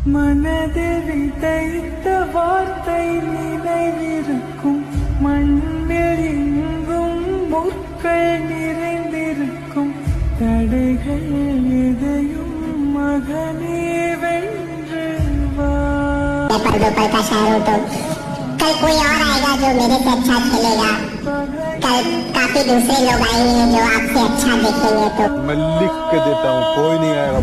மனதில் விதைத்த வார்த்தை நினைவிருக்கும், மண்ணில் எங்கும் முற்கள் நிறைந்திருக்கும், தடைகள் எதையும் மகனே வென்று வா. कल कोई और आएगा जो मेरे से अच्छा खेलेगा। कल काफी दूसरे लोग आएंगे जो आपसे अच्छा देखेंगे। तो मैं लिख के देता हूँ, कोई नहीं आएगा।